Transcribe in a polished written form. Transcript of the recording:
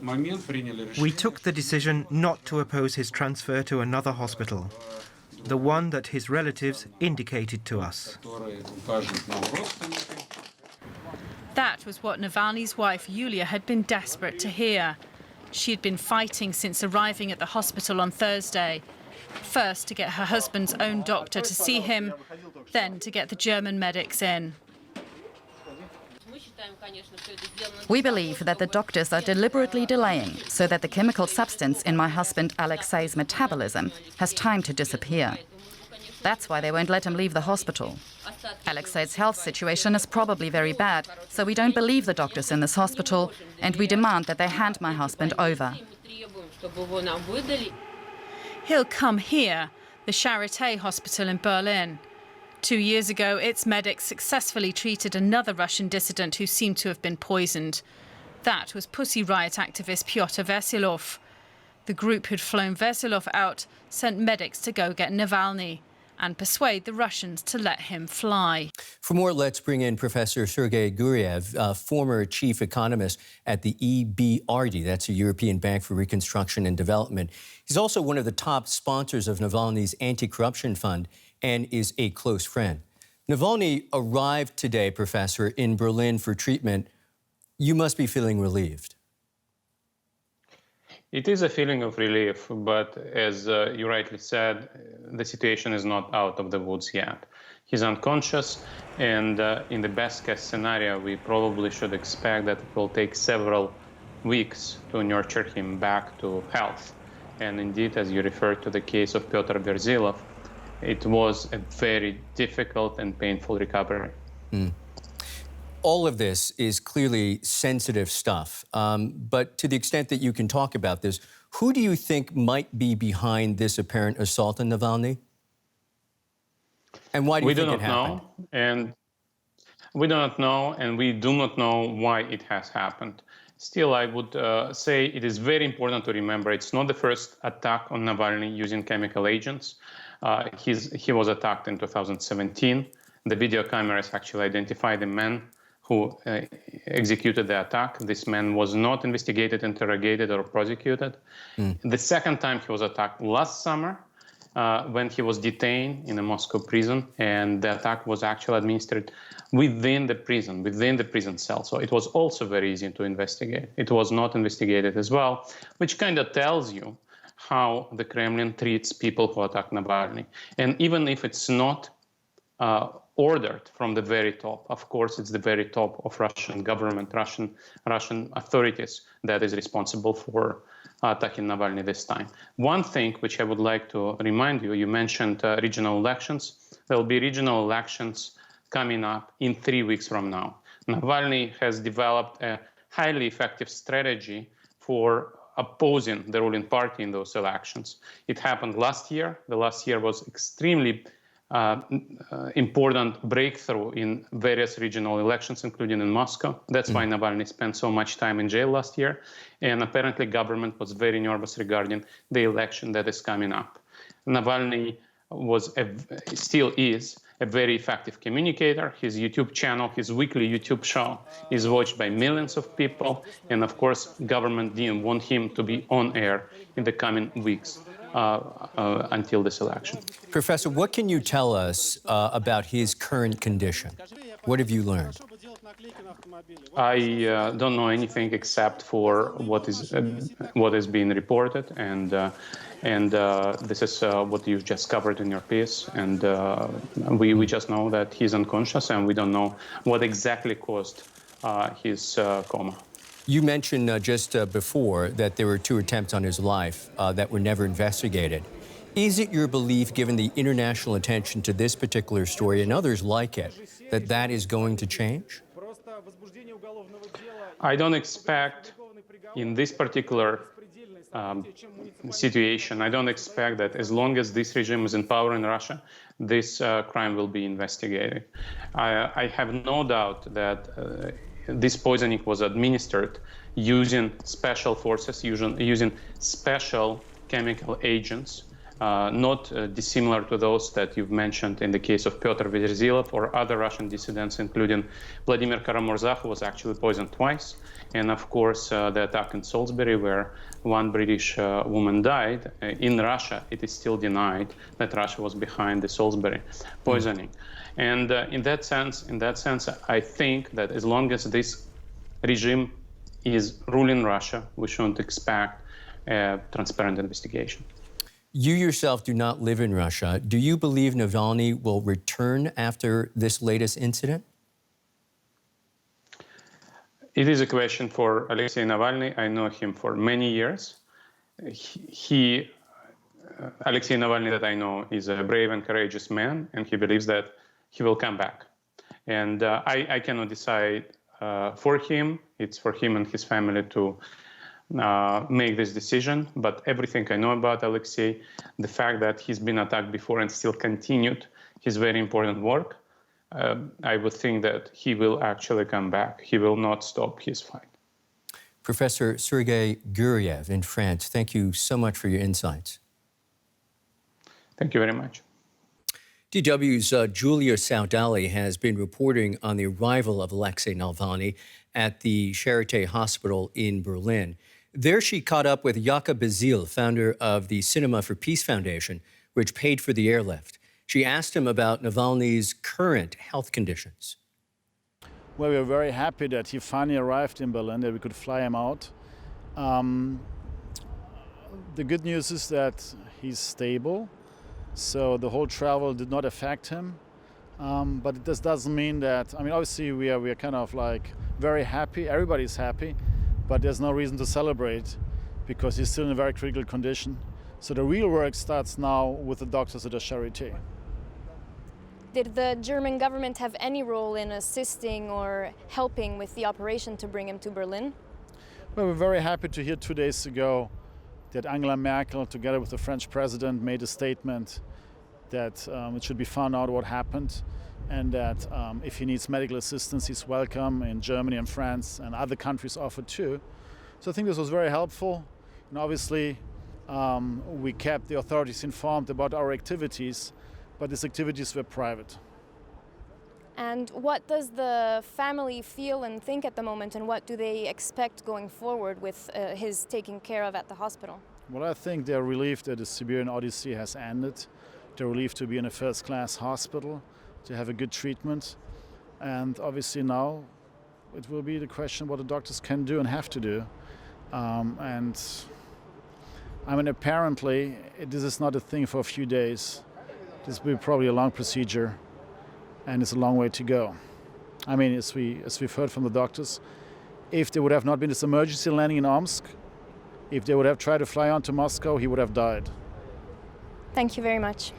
We took the decision not to oppose his transfer to another hospital, the one that his relatives indicated to us. That was what Navalny's wife, Yulia, had been desperate to hear. She had been fighting since arriving at the hospital on Thursday. First to get her husband's own doctor to see him, then to get the German medics in. We believe that the doctors are deliberately delaying so that the chemical substance in my husband Alexei's metabolism has time to disappear. That's why they won't let him leave the hospital. Alexei's health situation is probably very bad, so we don't believe the doctors in this hospital, and we demand that they hand my husband over. He'll come here, the Charité hospital in Berlin. 2 years ago, its medics successfully treated another Russian dissident who seemed to have been poisoned. That was Pussy Riot activist Pyotr Veselov. The group who'd flown Veselov out sent medics to go get Navalny and persuade the Russians to let him fly. For more, let's bring in Professor Sergei Guriev, former chief economist at the EBRD, that's the European Bank for Reconstruction and Development. He's also one of the top sponsors of Navalny's anti-corruption fund and is a close friend. Navalny arrived today, Professor, in Berlin for treatment. You must be feeling relieved. It is a feeling of relief, but as you rightly said, the situation is not out of the woods yet. He's unconscious, and in the best-case scenario, we probably should expect that it will take several weeks to nurture him back to health. And indeed, as you referred to the case of Pyotr Veselov, it was a very difficult and painful recovery. All of this is clearly sensitive stuff, but to the extent that you can talk about this, who do you think might be behind this apparent assault on Navalny? And why do you think it happened? We do not know, and we do not know why it has happened. Still, I would say it is very important to remember it's not the first attack on Navalny using chemical agents. He was attacked in 2017. The video cameras actually identified the man who executed the attack. This man was not investigated, interrogated, or prosecuted. The second time he was attacked last summer when he was detained in a Moscow prison, and the attack was actually administered within the prison cell. So it was also very easy to investigate. It was not investigated as well, which kind of tells you how the Kremlin treats people who attack Navalny. And even if it's not ordered from the very top, of course, it's the very top of Russian government, Russian authorities that is responsible for attacking Navalny this time. One thing which I would like to remind you, you mentioned regional elections. There will be regional elections coming up in 3 weeks from now. Navalny has developed a highly effective strategy for opposing the ruling party in those elections. It happened last year. The last year was extremely important breakthrough in various regional elections, including in Moscow. That's why Navalny spent so much time in jail last year. And apparently government was very nervous regarding the election that is coming up. Navalny still is a very effective communicator. His YouTube channel, his weekly YouTube show is watched by millions of people. And of course, government didn't want him to be on air in the coming weeks until this election. Professor, what can you tell us about his current condition? What have you learned? I don't know anything except for what is being reported, and this is what you just covered in your piece. And we just know that he's unconscious, and we don't know what exactly caused his coma. You mentioned just before that there were 2 attempts on his life that were never investigated. Is it your belief, given the international attention to this particular story and others like it, that that is going to change? I don't expect, in this particular situation, I don't expect that as long as this regime is in power in Russia, this crime will be investigated. I have no doubt that this poisoning was administered using special forces, using special chemical agents not dissimilar to those that you've mentioned in the case of Pyotr Verzilov or other Russian dissidents, including Vladimir Karamurza, who was actually poisoned twice. And of course, the attack in Salisbury, where one British woman died. In Russia, it is still denied that Russia was behind the Salisbury poisoning. And in that sense, I think that as long as this regime is ruling Russia, we shouldn't expect a transparent investigation. You yourself do not live in Russia. Do you believe Navalny will return after this latest incident? It is a question for Alexei Navalny. I know him for many years. Alexei Navalny, that I know, is a brave and courageous man, and he believes that he will come back. And I cannot decide for him. It's for him and his family to make this decision. But everything I know about Alexei, the fact that he's been attacked before and still continued his very important work, I would think that he will actually come back. He will not stop his fight. Professor Sergei Guriev in France, thank you so much for your insights. Thank you very much. DW's Julia Saudali has been reporting on the arrival of Alexei Navalny at the Charité hospital in Berlin. There she caught up with Jakob Bazil, founder of the Cinema for Peace Foundation, which paid for the airlift. She asked him about Navalny's current health conditions. Well, we were very happy that he finally arrived in Berlin, that we could fly him out. The good news is that he's stable, so the whole travel did not affect him. But this doesn't mean that, obviously we are kind of like very happy, everybody's happy, but there's no reason to celebrate because he's still in a very critical condition. So the real work starts now with the doctors at the Charité. Did the German government have any role in assisting or helping with the operation to bring him to Berlin? Well, we're very happy to hear 2 days ago that Angela Merkel, together with the French president, made a statement that it should be found out what happened and that if he needs medical assistance, he's welcome in Germany and France, and other countries offered too. So I think this was very helpful. And obviously, we kept the authorities informed about our activities, but these activities were private. And what does the family feel and think at the moment, and what do they expect going forward with his taking care of at the hospital? Well, I think they're relieved that the Siberian Odyssey has ended. They're relieved to be in a first-class hospital, to have a good treatment. And obviously now it will be the question what the doctors can do and have to do. Apparently this is not a thing for a few days. This will be probably a long procedure, and it's a long way to go. As we've heard from the doctors, if there would have not been this emergency landing in Omsk, if they would have tried to fly on to Moscow, he would have died. Thank you very much.